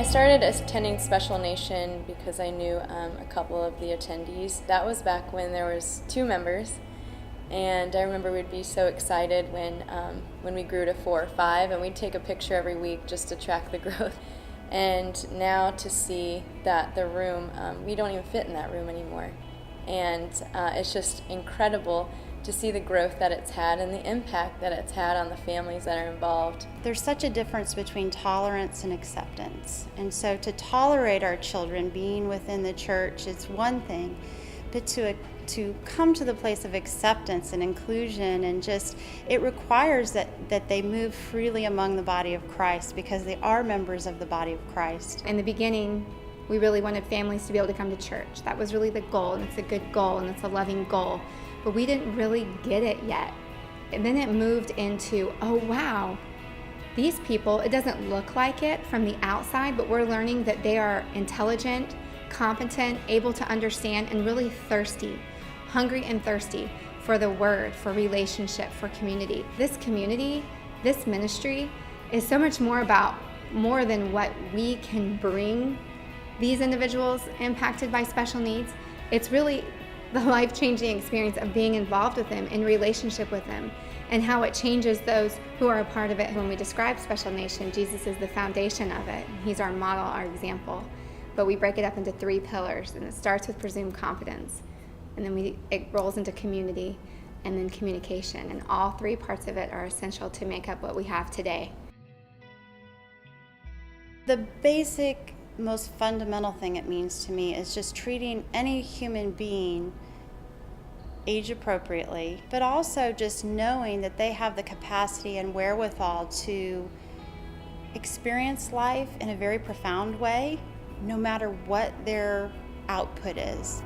I started attending Special Nation because I knew a couple of the attendees. That was back when there was 2 members, and I remember we'd be so excited when we grew to 4 or 5, and we'd take a picture every week just to track the growth. And now to see that the room, we don't even fit in that room anymore, and it's just incredible to see the growth that it's had and the impact that it's had on the families that are involved. There's such a difference between tolerance and acceptance. And so to tolerate our children being within the church is one thing, but to come to the place of acceptance and inclusion, and just, it requires that they move freely among the body of Christ because they are members of the body of Christ. In the beginning, we really wanted families to be able to come to church. That was really the goal, and it's a good goal, and it's a loving goal. But we didn't really get it yet. And then it moved into, oh wow, these people, it doesn't look like it from the outside, but we're learning that they are intelligent, competent, able to understand, and really thirsty, hungry and thirsty for the word, for relationship, for community. This community, this ministry is so much more than what we can bring these individuals impacted by special needs. It's really the life-changing experience of being involved with them, in relationship with them, and how it changes those who are a part of it. When we describe Special Nation, Jesus is the foundation of it. He's our model, our example. But we break it up into 3 pillars, and it starts with presumed competence, and then it rolls into community, and then communication. And all 3 parts of it are essential to make up what we have today. The basic, most fundamental thing it means to me is just treating any human being age appropriately, but also just knowing that they have the capacity and wherewithal to experience life in a very profound way, no matter what their output is.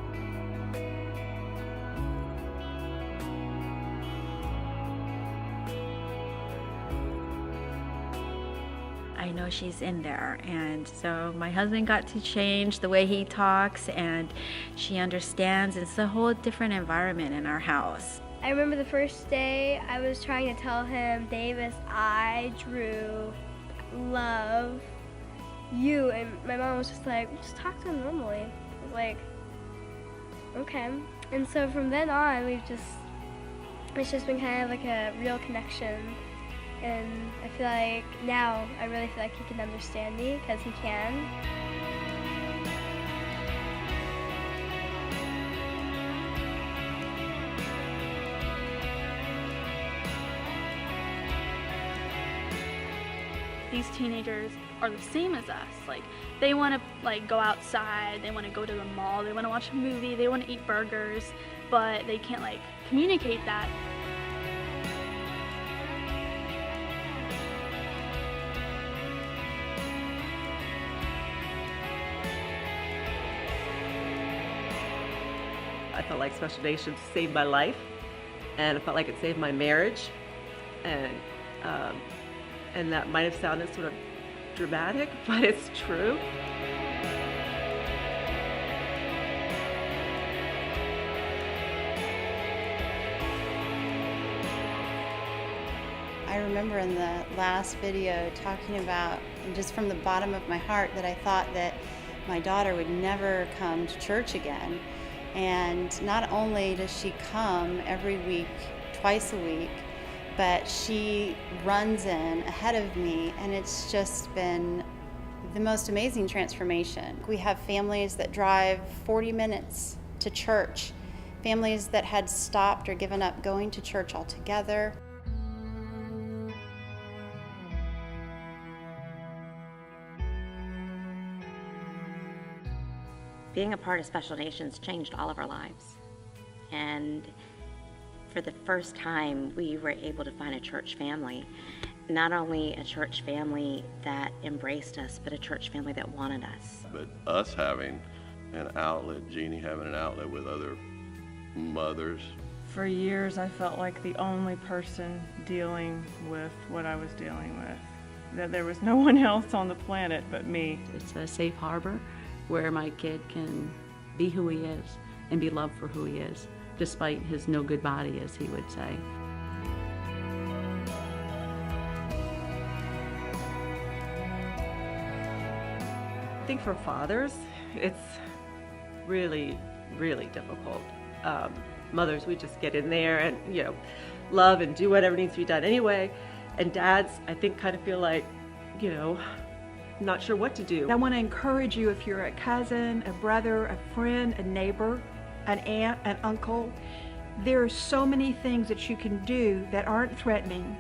I know she's in there, and so my husband got to change the way he talks, and she understands. It's a whole different environment in our house. I remember the first day I was trying to tell him, Davis, I drew love you, and my mom was just like, just talk to him normally. I was like, okay. And so from then on, it's just been kind of like a real connection. And I feel like now I really feel like he can understand me, because he can. These teenagers are the same as us. Like, they want to go outside, they want to go to the mall, they want to watch a movie, they want to eat burgers, but they can't communicate that. I felt like Special Nation saved my life, and I felt like it saved my marriage, and that might have sounded sort of dramatic, but it's true. I remember in the last video talking about, just from the bottom of my heart, that I thought that my daughter would never come to church again. And not only does she come every week, twice a week, but she runs in ahead of me, and it's just been the most amazing transformation. We have families that drive 40 minutes to church, families that had stopped or given up going to church altogether. Being a part of Special Nations changed all of our lives. And for the first time, we were able to find a church family. Not only a church family that embraced us, but a church family that wanted us. But us having an outlet, Jeannie having an outlet with other mothers. For years, I felt like the only person dealing with what I was dealing with. That there was no one else on the planet but me. It's a safe harbor where my kid can be who he is and be loved for who he is, despite his no good body, as he would say. think for fathers, it's really, really difficult. Mothers, we just get in there and, love and do whatever needs to be done anyway. And dads, I think, kind of feel like, not sure what to do. I want to encourage you, if you're a cousin, a brother, a friend, a neighbor, an aunt, an uncle, there are so many things that you can do that aren't threatening.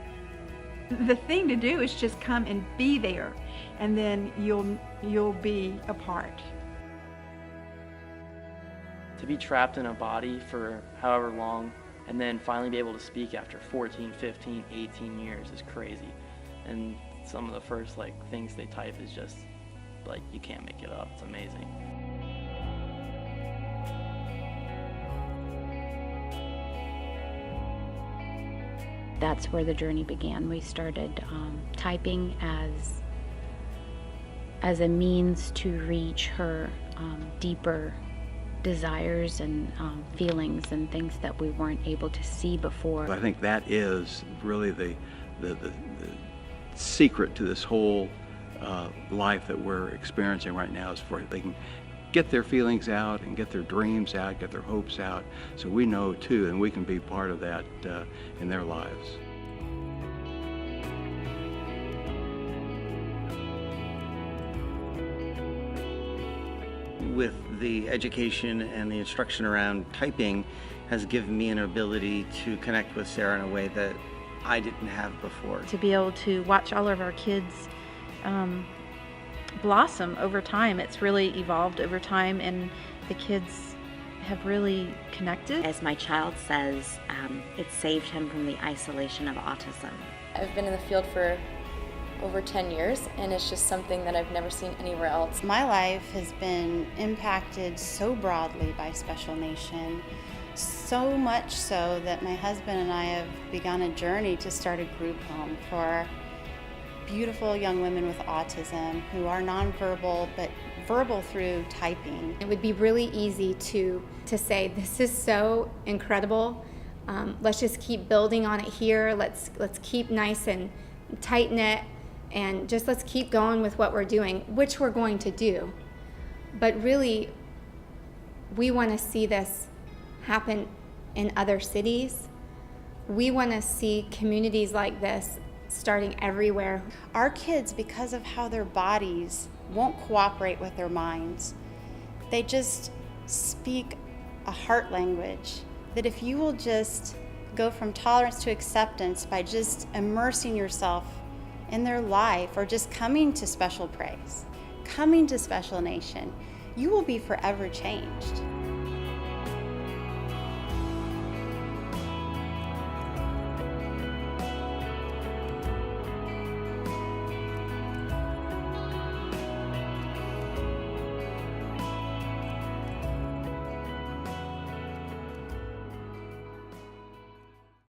The thing to do is just come and be there, and then you'll be a part. To be trapped in a body for however long and then finally be able to speak after 14, 15, 18 years is crazy. And some of the first things they type is just you can't make it up. It's amazing. That's where the journey began. We started typing as a means to reach her deeper desires and feelings and things that we weren't able to see before. I think that is really the secret to this whole life that we're experiencing right now, is for they can get their feelings out and get their dreams out, get their hopes out, so we know too, and we can be part of that in their lives. With the education and the instruction around typing has given me an ability to connect with Sarah in a way that I didn't have before. To be able to watch all of our kids blossom over time, it's really evolved over time, and the kids have really connected. As my child says, it saved him from the isolation of autism. I've been in the field for over 10 years, and it's just something that I've never seen anywhere else. My life has been impacted so broadly by Special Nation, so much so that my husband and I have begun a journey to start a group home for beautiful young women with autism who are nonverbal but verbal through typing. It would be really easy to say, this is so incredible. Let's just keep building on it here. Let's keep nice and tight-knit, and just let's keep going with what we're doing, which we're going to do. But really, we want to see this happen in other cities. We want to see communities like this starting everywhere. Our kids, because of how their bodies won't cooperate with their minds, they just speak a heart language that if you will just go from tolerance to acceptance by just immersing yourself in their life, or just coming to Special Praise, coming to Special Nation, you will be forever changed.